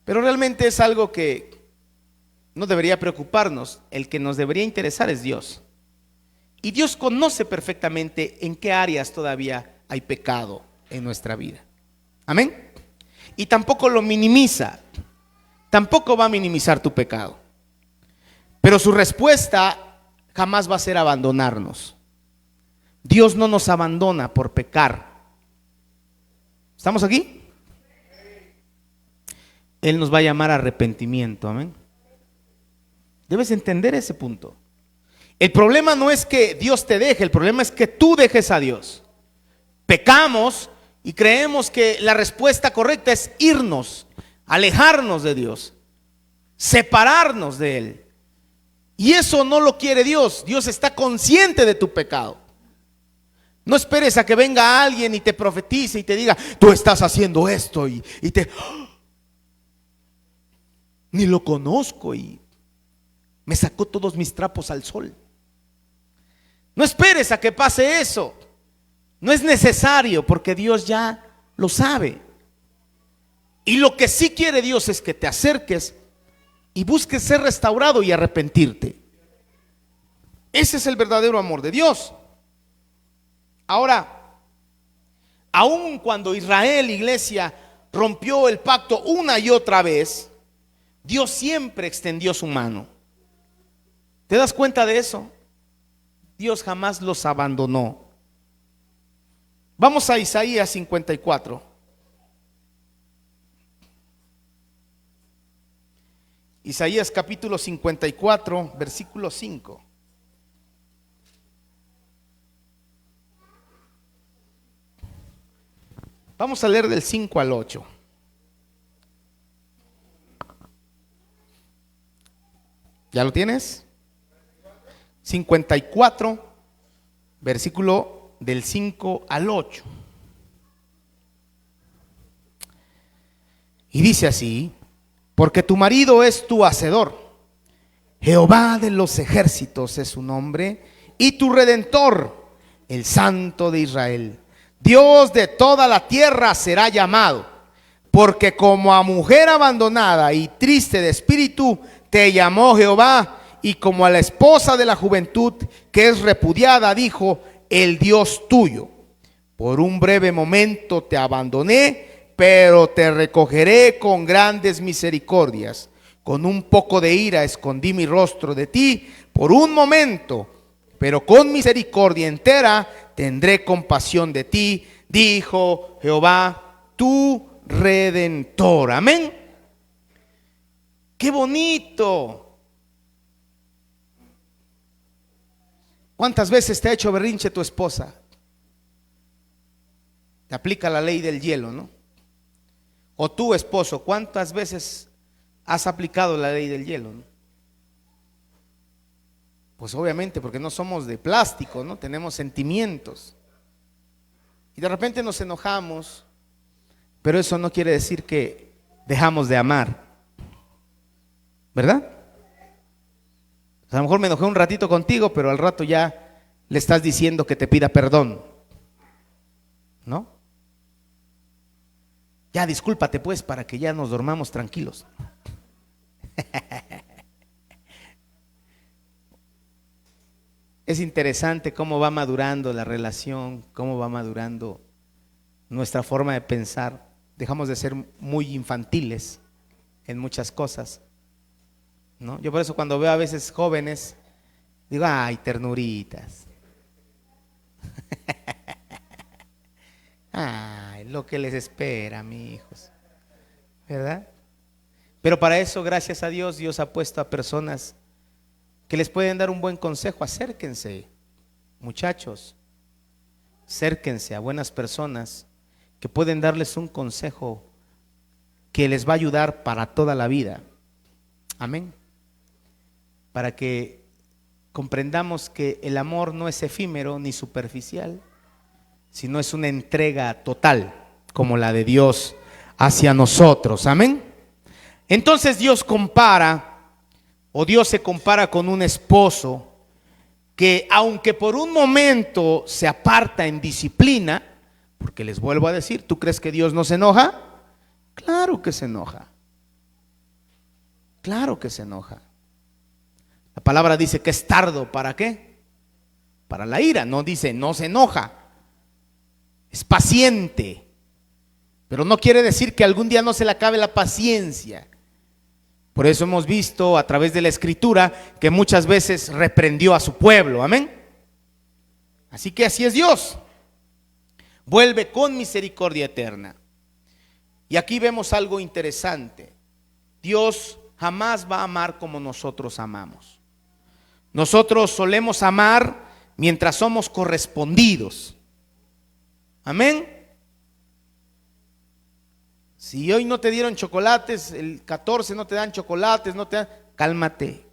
pero realmente es algo que no debería preocuparnos. El que nos debería interesar es Dios. Y Dios conoce perfectamente en qué áreas todavía hay pecado en nuestra vida. Amén. Y tampoco lo minimiza, tampoco va a minimizar tu pecado. Pero su respuesta jamás va a ser abandonarnos. Dios no nos abandona por pecar. ¿Estamos aquí? Él nos va a llamar a arrepentimiento, amén. Debes entender ese punto. El problema no es que Dios te deje, el problema es que tú dejes a Dios. Pecamos y creemos que la respuesta correcta es irnos, alejarnos de Dios, separarnos de Él. Y eso no lo quiere Dios. Dios está consciente de tu pecado. No esperes a que venga alguien y te profetice y te diga, tú estás haciendo esto y te... Ni lo conozco y me sacó todos mis trapos al sol. No esperes a que pase eso. No es necesario porque Dios ya lo sabe. Y lo que sí quiere Dios es que te acerques y busques ser restaurado y arrepentirte. Ese es el verdadero amor de Dios. Ahora, aun cuando Israel, iglesia, rompió el pacto una y otra vez, Dios siempre extendió su mano. ¿Te das cuenta de eso? Dios jamás los abandonó. Vamos a Isaías 54. Isaías capítulo 54, versículo 5. Vamos a leer del 5 al 8. ¿Ya lo tienes? 54, versículo del 5 al 8. Y dice así: porque tu marido es tu hacedor, Jehová de los ejércitos es su nombre, y tu redentor, el Santo de Israel. Dios de toda la tierra será llamado, porque como a mujer abandonada y triste de espíritu te llamó Jehová, y como a la esposa de la juventud que es repudiada dijo el Dios tuyo. Por un breve momento te abandoné, pero te recogeré con grandes misericordias. Con un poco de ira escondí mi rostro de ti por un momento, pero con misericordia entera tendré compasión de ti, dijo Jehová, tu redentor. Amén. Qué bonito. ¿Cuántas veces te ha hecho berrinche tu esposa? Te aplica la ley del hielo, ¿no? O tu esposo, ¿cuántas veces has aplicado la ley del hielo, ¿no? Pues obviamente porque no somos de plástico, ¿no? Tenemos sentimientos. Y de repente nos enojamos, pero eso no quiere decir que dejamos de amar, ¿verdad? A lo mejor me enojé un ratito contigo, pero al rato ya le estás diciendo que te pida perdón, ¿no? Ya discúlpate pues para que ya nos dormamos tranquilos. Es interesante cómo va madurando la relación, cómo va madurando nuestra forma de pensar. Dejamos de ser muy infantiles en muchas cosas, ¿no? Yo por eso cuando veo a veces jóvenes, digo, ay, ternuritas. Ay, lo que les espera, mis hijos, ¿verdad? Pero para eso, gracias a Dios, Dios ha puesto a personas que les pueden dar un buen consejo. Acérquense, muchachos, acérquense a buenas personas que pueden darles un consejo que les va a ayudar para toda la vida. Amén. Para que comprendamos que el amor no es efímero ni superficial, sino es una entrega total, como la de Dios hacia nosotros. Amén. Entonces Dios compara, o Dios se compara con un esposo que, aunque por un momento se aparta en disciplina, porque les vuelvo a decir, ¿tú crees que Dios no se enoja? Claro que se enoja. Claro que se enoja. La palabra dice que es tardo, ¿para qué? Para la ira. No dice no se enoja. Es paciente. Pero no quiere decir que algún día no se le acabe la paciencia. Por eso hemos visto a través de la Escritura que muchas veces reprendió a su pueblo. Amén. Así que así es Dios. Vuelve con misericordia eterna. Y aquí vemos algo interesante. Dios jamás va a amar como nosotros amamos. Nosotros solemos amar mientras somos correspondidos. Amén. Si hoy no te dieron chocolates, el 14 no te dan chocolates, no te dan, cálmate.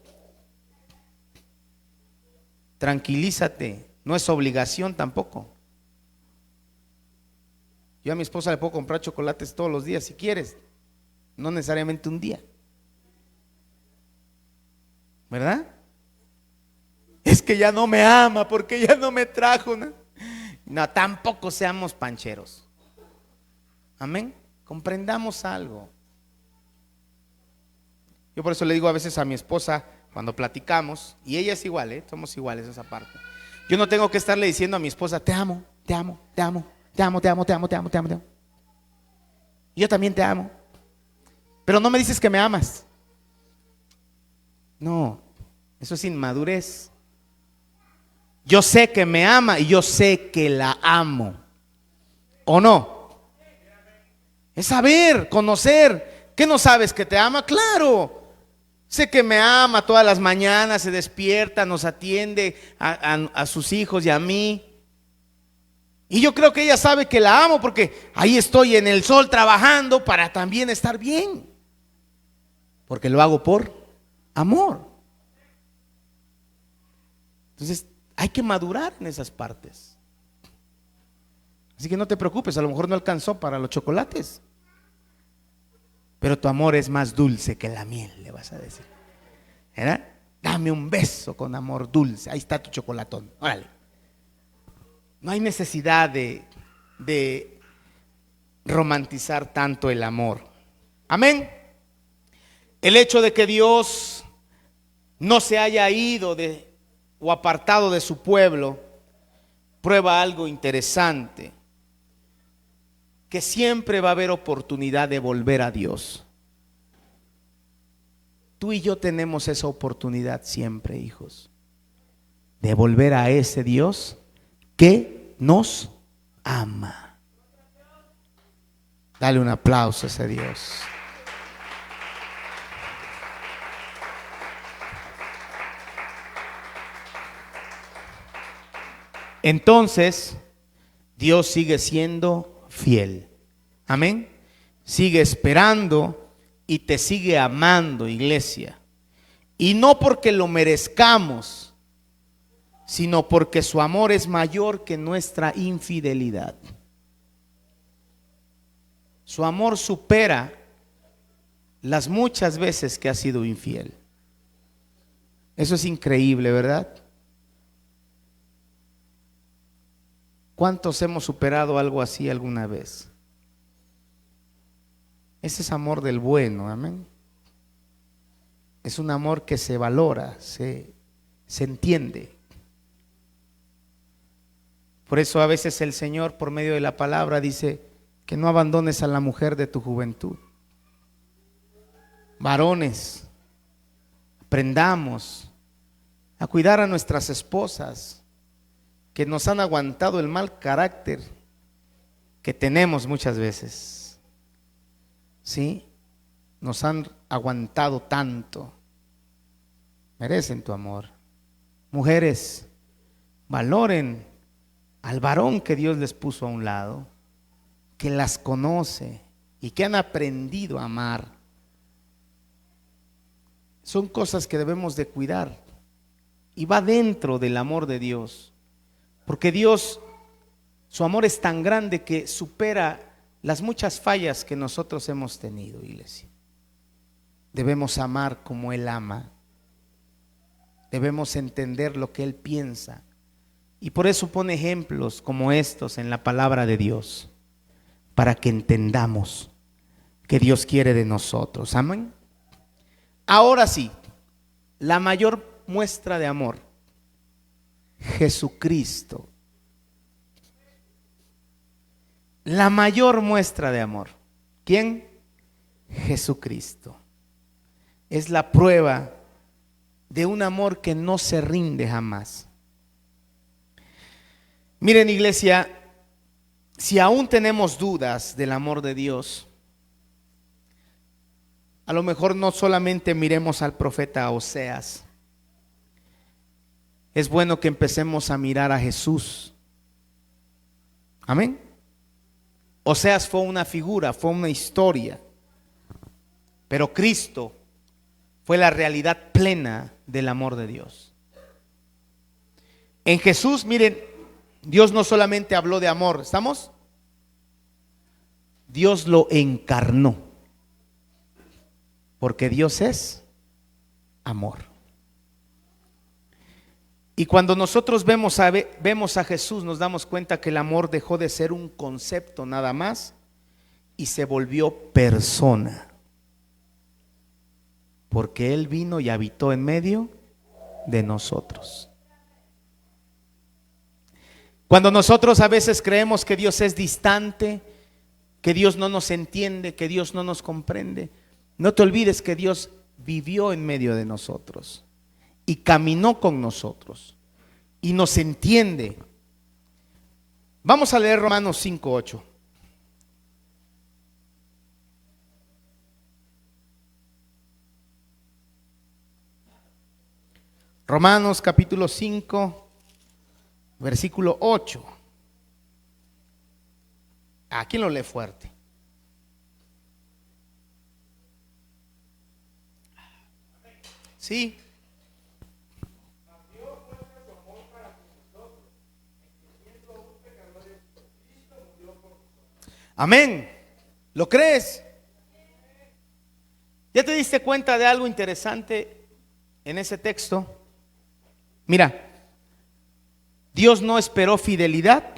Tranquilízate, no es obligación tampoco. Yo a mi esposa le puedo comprar chocolates todos los días si quieres, no necesariamente un día. ¿Verdad? Es que ya no me ama porque ya no me trajo. No, tampoco seamos pancheros. Amén. Comprendamos algo. Yo por eso le digo a veces a mi esposa cuando platicamos, y ella es igual, somos iguales esa parte. Yo no tengo que estarle diciendo a mi esposa, te amo, te amo, te amo, te amo, te amo, te amo, te amo, te amo, te amo. Yo también te amo. Pero no me dices que me amas. No, eso es inmadurez. Yo sé que me ama y yo sé que la amo. ¿O no? Es saber, conocer. ¿Qué no sabes que te ama? Claro. Sé que me ama todas las mañanas, se despierta, nos atiende a sus hijos y a mí. Y yo creo que ella sabe que la amo porque ahí estoy en el sol trabajando para también estar bien. Porque lo hago por amor. Entonces hay que madurar en esas partes. Así que no te preocupes, a lo mejor no alcanzó para los chocolates, pero tu amor es más dulce que la miel, le vas a decir. ¿Verdad? Dame un beso con amor dulce. Ahí está tu chocolatón. Órale. No hay necesidad de romantizar tanto el amor. Amén. El hecho de que Dios no se haya ido o apartado de su pueblo prueba algo interesante, que siempre va a haber oportunidad de volver a Dios. Tú y yo tenemos esa oportunidad siempre, hijos, de volver a ese Dios que nos ama. Dale un aplauso a ese Dios. Entonces, Dios sigue siendo fiel. Amén. Sigue esperando y te sigue amando, iglesia. Y no porque lo merezcamos, sino porque su amor es mayor que nuestra infidelidad. Su amor supera las muchas veces que ha sido infiel. Eso es increíble, ¿verdad? ¿Cuántos hemos superado algo así alguna vez? Ese es amor del bueno, amén. Es un amor que se valora, se entiende. Por eso a veces el Señor, por medio de la palabra, dice que no abandones a la mujer de tu juventud. Varones, aprendamos a cuidar a nuestras esposas que nos han aguantado el mal carácter que tenemos muchas veces. ¿Sí? Nos han aguantado tanto. Merecen tu amor. Mujeres, valoren al varón que Dios les puso a un lado, que las conoce y que han aprendido a amar. Son cosas que debemos de cuidar y va dentro del amor de Dios, porque Dios, su amor es tan grande que supera las muchas fallas que nosotros hemos tenido, iglesia. Debemos amar como Él ama, debemos entender lo que Él piensa, y por eso pone ejemplos como estos en la palabra de Dios, para que entendamos que Dios quiere de nosotros. Amén. Ahora sí, la mayor muestra de amor, Jesucristo. La mayor muestra de amor, ¿quién? Jesucristo. Es la prueba de un amor que no se rinde jamás. Miren, iglesia, si aún tenemos dudas del amor de Dios, a lo mejor no solamente miremos al profeta Oseas. Es bueno que empecemos a mirar a Jesús. Amén. Oseas fue una figura, fue una historia, pero Cristo fue la realidad plena del amor de Dios. En Jesús, miren, Dios no solamente habló de amor, ¿estamos? Dios lo encarnó, porque Dios es amor. Y cuando nosotros vemos a Jesús, nos damos cuenta que el amor dejó de ser un concepto nada más y se volvió persona, porque Él vino y habitó en medio de nosotros. Cuando nosotros a veces creemos que Dios es distante, que Dios no nos entiende, que Dios no nos comprende, no te olvides que Dios vivió en medio de nosotros y caminó con nosotros y nos entiende. Vamos a leer Romanos 5:8. Romanos capítulo 5, versículo 8. ¿A quién lo lee fuerte? Sí. Amén. ¿Lo crees? ¿Ya te diste cuenta de algo interesante en ese texto? Mira, Dios no esperó fidelidad,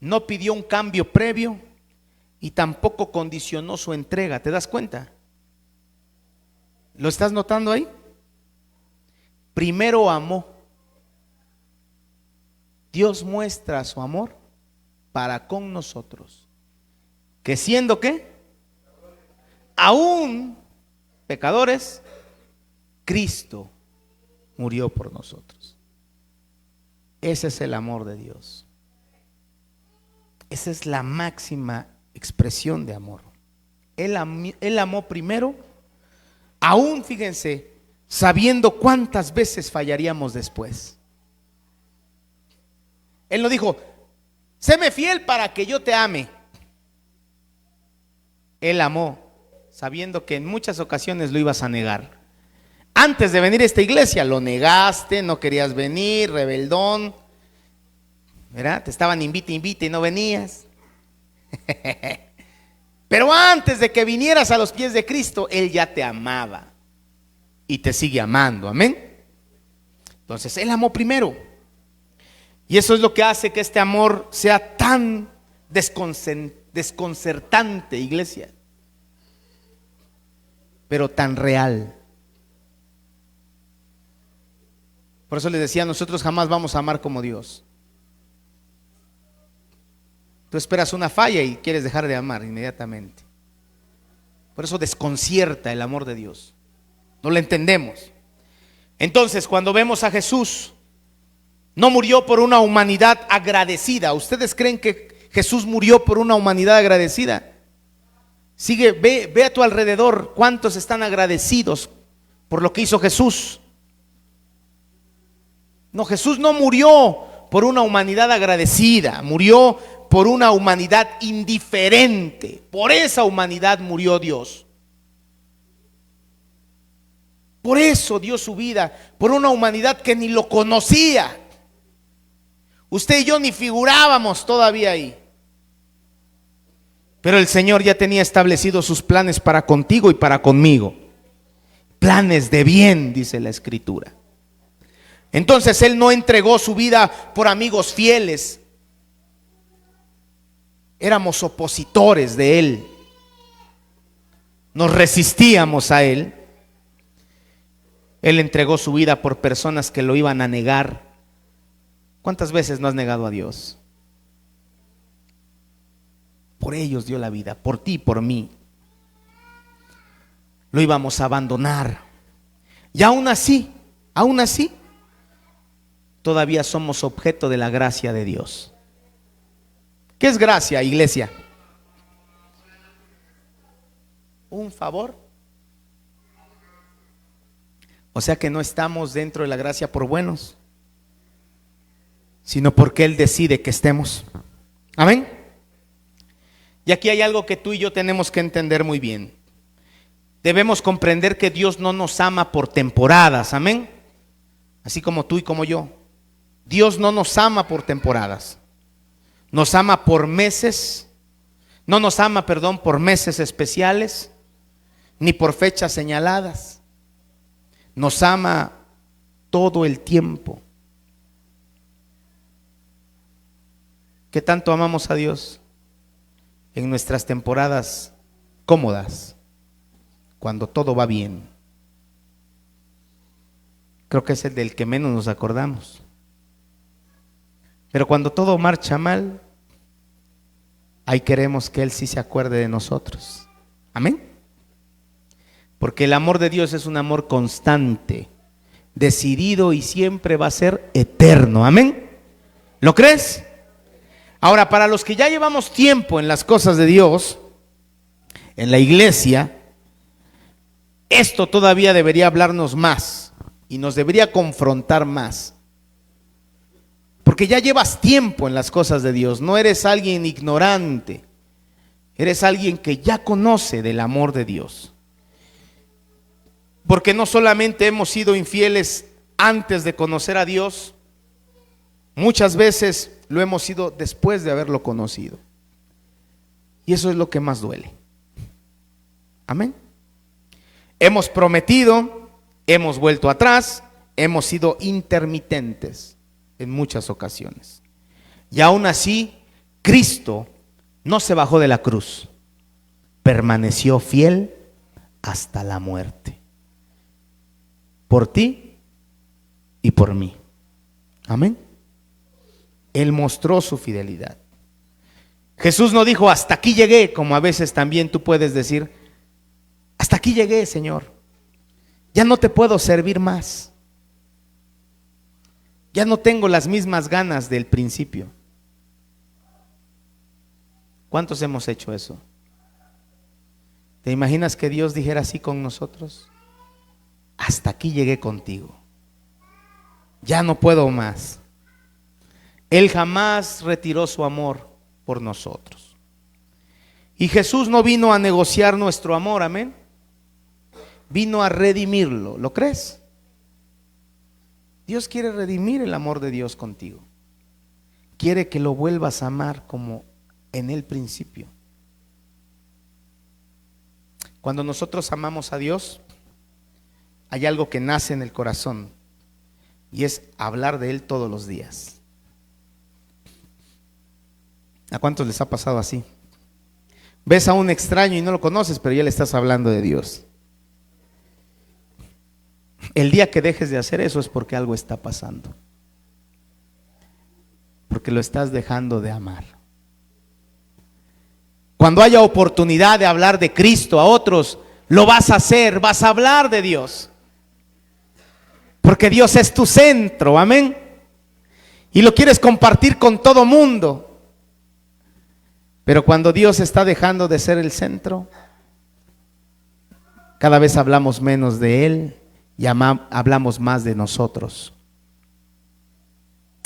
no pidió un cambio previo y tampoco condicionó su entrega. ¿Te das cuenta? ¿Lo estás notando ahí? Primero amó. Dios muestra su amor para con nosotros, que siendo ¿qué? Aún pecadores, Cristo murió por nosotros. Ese es el amor de Dios. Esa es la máxima expresión de amor. Él amó primero, aún, fíjense, sabiendo cuántas veces fallaríamos después. Él no dijo, séme fiel para que yo te ame. Él amó, sabiendo que en muchas ocasiones lo ibas a negar. Antes de venir a esta iglesia lo negaste, no querías venir, rebeldón, ¿verdad? Te estaban invite y no venías. Pero antes de que vinieras a los pies de Cristo, Él ya te amaba y te sigue amando, amén. Entonces Él amó primero, y eso es lo que hace que este amor sea tan desconcertante, iglesia. pero tan real. Por eso les decía, nosotros jamás vamos a amar como Dios. Tú esperas una falla y quieres dejar de amar inmediatamente. Por eso desconcierta el amor de Dios. No lo entendemos. Entonces, cuando vemos a Jesús, no murió por una humanidad agradecida. ¿Ustedes creen que Jesús murió por una humanidad agradecida? Ve a tu alrededor, ¿cuántos están agradecidos por lo que hizo Jesús? No, Jesús no murió por una humanidad agradecida, murió por una humanidad indiferente. Por esa humanidad murió Dios. Por eso dio su vida, por una humanidad que ni lo conocía. Usted y yo ni figurábamos todavía ahí. Pero el Señor ya tenía establecidos sus planes para contigo y para conmigo. Planes de bien, dice la Escritura. Entonces Él no entregó su vida por amigos fieles. Éramos opositores de Él. Nos resistíamos a Él. Él entregó su vida por personas que lo iban a negar. ¿Cuántas veces no has negado a Dios? Por ellos dio la vida, por ti, por mí. Lo íbamos a abandonar. Y aún así, todavía somos objeto de la gracia de Dios. ¿Qué es gracia, iglesia? ¿Un favor? O sea que no estamos dentro de la gracia por buenos, sino porque Él decide que estemos. Amén. Y aquí hay algo que tú y yo tenemos que entender muy bien. Debemos comprender que Dios no nos ama por temporadas. Amén. Así como tú y como yo. Dios no nos ama por temporadas. Nos ama por meses. No nos ama, por meses especiales, ni por fechas señaladas. Nos ama todo el tiempo. ¿Qué tanto amamos a Dios? En nuestras temporadas cómodas, cuando todo va bien. Creo que es el del que menos nos acordamos. Pero cuando todo marcha mal, ahí queremos que Él sí se acuerde de nosotros. Amén. Porque el amor de Dios es un amor constante, decidido y siempre va a ser eterno. Amén. ¿Lo crees? Ahora, para los que ya llevamos tiempo en las cosas de Dios, en la iglesia, esto todavía debería hablarnos más y nos debería confrontar más. Porque ya llevas tiempo en las cosas de Dios, no eres alguien ignorante, eres alguien que ya conoce del amor de Dios. Porque no solamente hemos sido infieles antes de conocer a Dios, muchas veces lo hemos sido después de haberlo conocido. Y eso es lo que más duele. Amén. Hemos prometido, hemos vuelto atrás, hemos sido intermitentes en muchas ocasiones. Y aún así, Cristo no se bajó de la cruz, permaneció fiel hasta la muerte. Por ti y por mí. Amén. Él mostró su fidelidad. Jesús no dijo hasta aquí llegué, como a veces también tú puedes decir, hasta aquí llegué, Señor, ya no te puedo servir más, ya no tengo las mismas ganas del principio. ¿Cuántos hemos hecho eso? ¿Te imaginas que Dios dijera así con nosotros? Hasta aquí llegué contigo, ya no puedo más. Él jamás retiró su amor por nosotros. Y Jesús no vino a negociar nuestro amor, amén. Vino a redimirlo, ¿lo crees? Dios quiere redimir el amor de Dios contigo. Quiere que lo vuelvas a amar como en el principio. Cuando nosotros amamos a Dios, hay algo que nace en el corazón y es hablar de Él todos los días. ¿A cuántos les ha pasado así? Ves a un extraño y no lo conoces, pero ya le estás hablando de Dios. El día que dejes de hacer eso es porque algo está pasando. Porque lo estás dejando de amar. Cuando haya oportunidad de hablar de Cristo a otros, lo vas a hacer, vas a hablar de Dios. Porque Dios es tu centro, amén. Y lo quieres compartir con todo mundo. Pero cuando Dios está dejando de ser el centro, cada vez hablamos menos de Él y hablamos más de nosotros.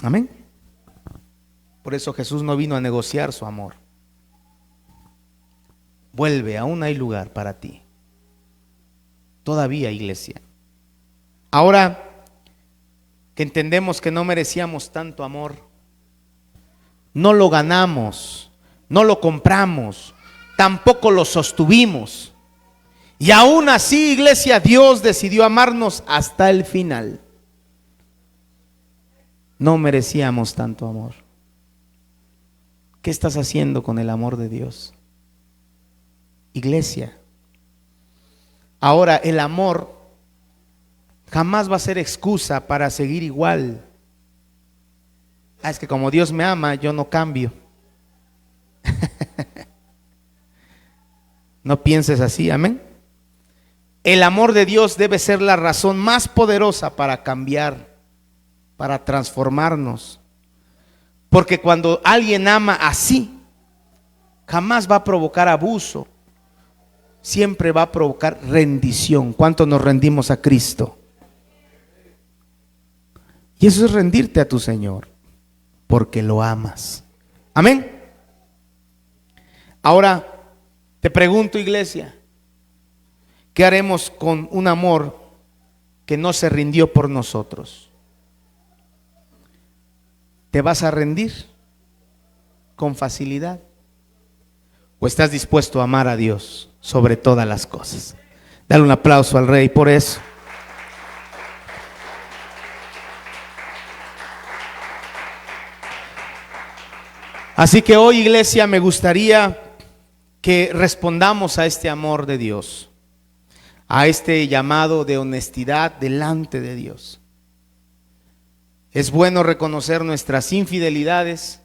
Amén. Por eso Jesús no vino a negociar su amor. Vuelve, aún hay lugar para ti. Todavía, iglesia. Ahora que entendemos que no merecíamos tanto amor, no lo ganamos, no lo compramos, tampoco lo sostuvimos. Y aún así, iglesia, Dios decidió amarnos hasta el final. No merecíamos tanto amor. ¿Qué estás haciendo con el amor de Dios? Iglesia. Ahora, el amor jamás va a ser excusa para seguir igual. Es que como Dios me ama, yo no cambio. No pienses así, amén. El amor de Dios debe ser la razón más poderosa para cambiar, para transformarnos. Porque cuando alguien ama así, jamás va a provocar abuso, siempre va a provocar rendición. ¿Cuánto nos rendimos a Cristo? Y eso es rendirte a tu Señor, porque lo amas. Amén. Ahora te pregunto, iglesia, ¿qué haremos con un amor que no se rindió por nosotros? ¿Te vas a rendir con facilidad? ¿O estás dispuesto a amar a Dios sobre todas las cosas? Dale un aplauso al Rey por eso. Así que hoy, iglesia, me gustaría que respondamos a este amor de Dios, a este llamado de honestidad delante de Dios. Es bueno reconocer nuestras infidelidades,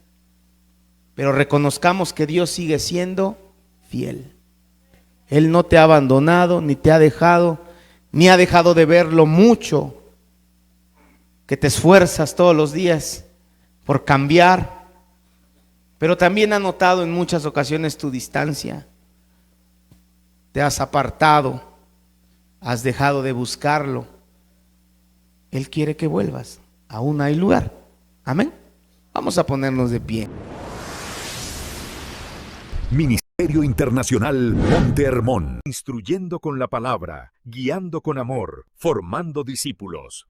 pero reconozcamos que Dios sigue siendo fiel. Él no te ha abandonado, ni te ha dejado, ni ha dejado de ver lo mucho que te esfuerzas todos los días por cambiar. Pero también ha notado en muchas ocasiones tu distancia. Te has apartado, has dejado de buscarlo. Él quiere que vuelvas. Aún hay lugar. Amén. Vamos a ponernos de pie. Ministerio Internacional Monte Hermón. Instruyendo con la palabra, guiando con amor, formando discípulos.